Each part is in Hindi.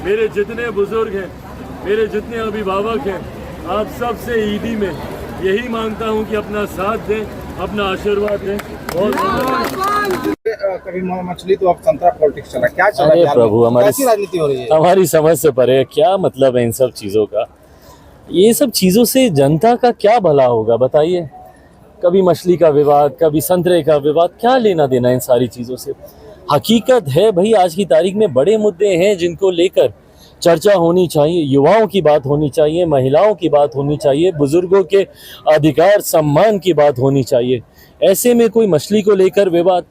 मेरे जितने बुजुर्ग हैं, मेरे जितने अभिभावक हैं, आप सबसे ईदी में यही मांगता हूं कि अपना साथ दें, अपना आशीर्वाद दें। कभी मछली तो अब संतरा पॉलिटिक्स चला, क्या चल रहा है? अरे प्रभु, कैसी राजनीति हो रही है? हमारी समझ से परे है। क्या मतलब है इन सब चीज़ों का? ये सब चीज़ों से जनता का क्या भला होगा बताइए? कभी मछली का विवाद, कभी संतरे का विवाद, क्या लेना देना इन सारी चीज़ों से? हकीकत है भाई, आज की तारीख में बड़े मुद्दे हैं जिनको लेकर चर्चा होनी चाहिए। युवाओं की बात होनी चाहिए, महिलाओं की बात होनी चाहिए, बुजुर्गों के अधिकार सम्मान की बात होनी चाहिए। ऐसे में कोई मछली को लेकर विवाद,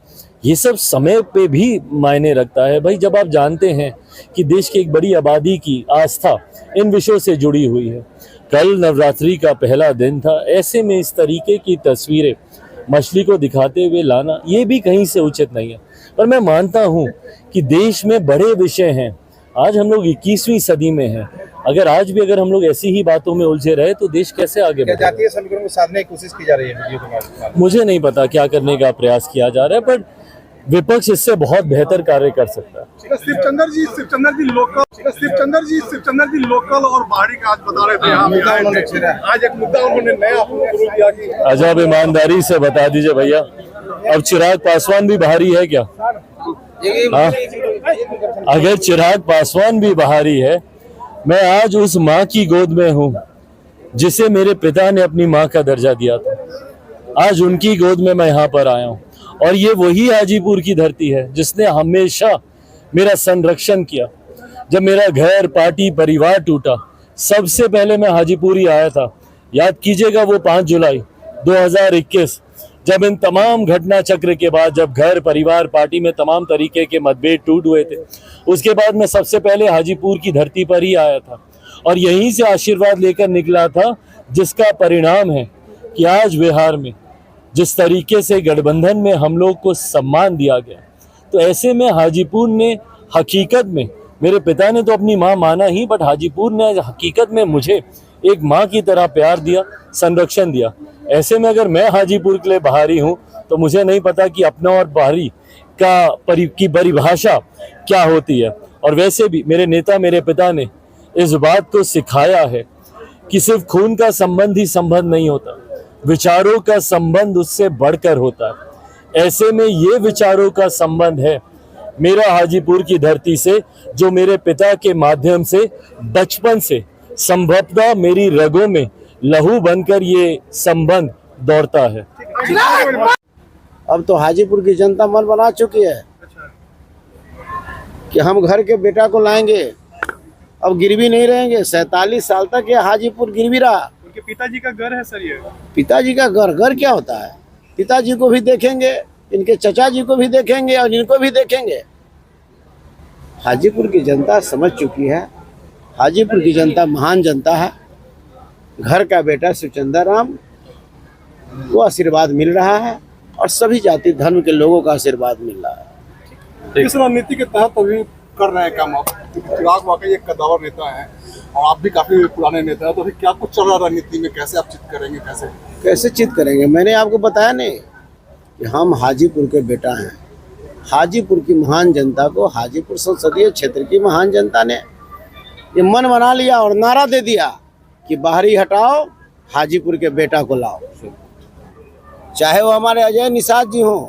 ये सब समय पे भी मायने रखता है भाई। जब आप जानते हैं कि देश की एक बड़ी आबादी की आस्था इन विषयों से जुड़ी हुई है। कल नवरात्रि का पहला दिन था, ऐसे में इस तरीके की तस्वीरें मछली को दिखाते हुए लाना ये भी कहीं से उचित नहीं है। पर मैं मानता हूँ कि देश में बड़े विषय हैं। आज हम लोग 21वीं सदी में हैं। अगर आज भी अगर हम लोग ऐसी ही बातों में उलझे रहे तो देश कैसे आगे बढ़ेगा? जातीय समीकरण को साधने की कोशिश की जा रही है वीडियो के माध्यम। मुझे नहीं पता क्या करने का प्रयास किया जा रहा है, पर विपक्ष इससे बहुत बेहतर कार्य कर सकता है। शिवचंद्र जी लोकल और बाहरी का आज बता रहे थे। आज एक मुद्दा उन्होंने नया शुरू किया कि अजब ईमानदारी से बता दीजिए भैया, अब चिराग पासवान भी बाहरी है क्या? हाँ? अगर चिराग पासवान भी बाहरी है, मैं आज उस माँ की गोद में हूँ जिसे मेरे पिता ने अपनी माँ का दर्जा दिया था। आज उनकी गोद में मैं यहाँ पर आया हूँ और ये वही हाजीपुर की धरती है जिसने हमेशा मेरा संरक्षण किया। जब मेरा घर, पार्टी, परिवार टूटा, सबसे पहले मैं हाजीपुर ही आया था। याद कीजिएगा वो 5 जुलाई 2021, जब इन तमाम घटना चक्र के बाद, जब घर, परिवार, पार्टी में तमाम तरीके के मतभेद टूट हुए थे, उसके बाद मैं सबसे पहले हाजीपुर की धरती पर ही आया था और यहीं से आशीर्वाद लेकर निकला था, जिसका परिणाम है कि आज बिहार में जिस तरीके से गठबंधन में हम लोग को सम्मान दिया गया, तो ऐसे में हाजीपुर ने हकीकत में, मेरे पिता ने तो अपनी माँ माना ही, बट हाजीपुर ने हकीकत में मुझे एक माँ की तरह प्यार दिया, संरक्षण दिया। ऐसे में अगर मैं हाजीपुर के लिए बाहरी हूँ तो मुझे नहीं पता कि अपना और बाहरी की परिभाषा क्या होती है। और वैसे भी मेरे नेता, मेरे पिता ने इस बात को सिखाया है कि सिर्फ खून का संबंध ही संबंध नहीं होता, विचारों का संबंध उससे बढ़कर होता है। ऐसे में ये विचारों का संबंध है मेरा हाजीपुर की धरती से, जो मेरे पिता के माध्यम से बचपन से संभवतः मेरी रगों में लहू बनकर ये संबंध दौड़ता है। अब तो हाजीपुर की जनता मन बना चुकी है कि हम घर के बेटा को लाएंगे, अब गिरवी नहीं रहेंगे। 47 साल तक ये हाजीपुर गिरवी रहा। उनके पिताजी का घर है सर ये। पिताजी का घर क्या होता है? पिताजी को भी देखेंगे, इनके चचा जी को भी देखेंगे और इनको भी देखेंगे। हाजीपुर की जनता समझ चुकी है, हाजीपुर की जनता महान जनता है। घर का बेटा शिवचंद्र राम को आशीर्वाद मिल रहा है और सभी जाति धर्म के लोगों का आशीर्वाद मिल रहा है। किस रणनीति के तहत अभी कर रहे हैं काम आप? चिराग वाकई एक कद्दावर नेता है और आप भी काफी पुराने नेता हैं, तो अभी क्या कुछ चल रहा है रणनीति में? कैसे आप चित करेंगे? कैसे चित करेंगे? मैंने आपको बताया नहीं कि हम हाजीपुर के बेटा हैं। हाजीपुर की महान जनता को, हाजीपुर संसदीय क्षेत्र की महान जनता ने ये मन बना लिया और नारा दे दिया कि बाहरी हटाओ, हाजीपुर के बेटा को लाओ। चाहे वो हमारे अजय निषाद जी हों,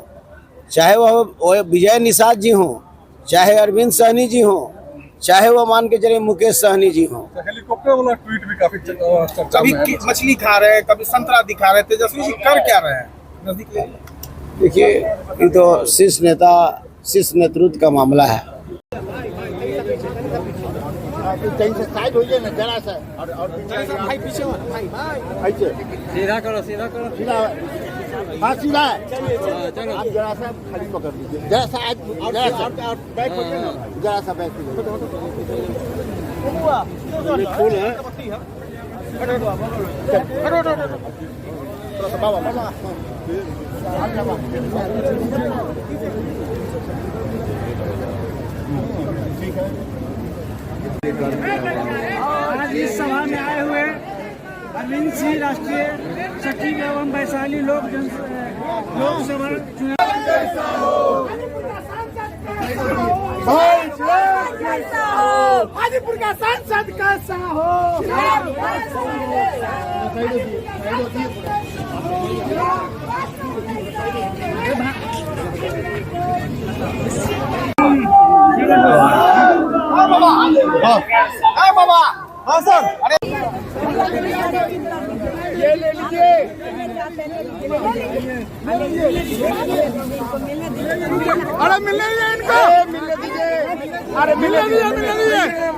चाहे वो विजय निषाद जी हों, चाहे अरविंद सहनी जी हों, चाहे वो मान के चले मुकेश सहनी जी हों। हेलीकॉप्टर वाला ट्वीट भी काफी चर्चा में है। कभी मछली खा रहे हैं, कभी संतरा दिखा रहे थे। तेजस्वी जी कर क्या रहे हैं? नजदीक ले देखिए, ये तो शीर्ष नेतृत्व का मामला है। भाई पीछे सीधा करो, सीधा हाँ सीधा है। चलो आप जरा सा खाली पकड़ लीजिए, जरा सा बैक जरा सा बैक फूल है। आज इस सभा में आए हुए अरविंद सिंह राष्ट्रीय सचिव एवं वैशाली लोकसभा चुनाव कैसा हो, हाजीपुर का सांसद कैसा हो, बाबा हाँ सर ये ले लीजिए अरे मिलने दीजिए इनको मिलने दीजिए अरे मिलने दीजिए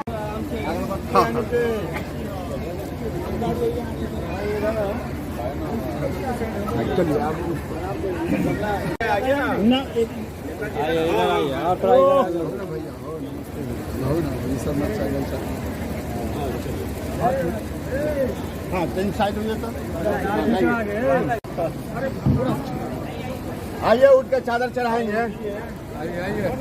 हाँ तीन साइड हो जाता आइए उठ के चादर चढ़ाएंगे आइए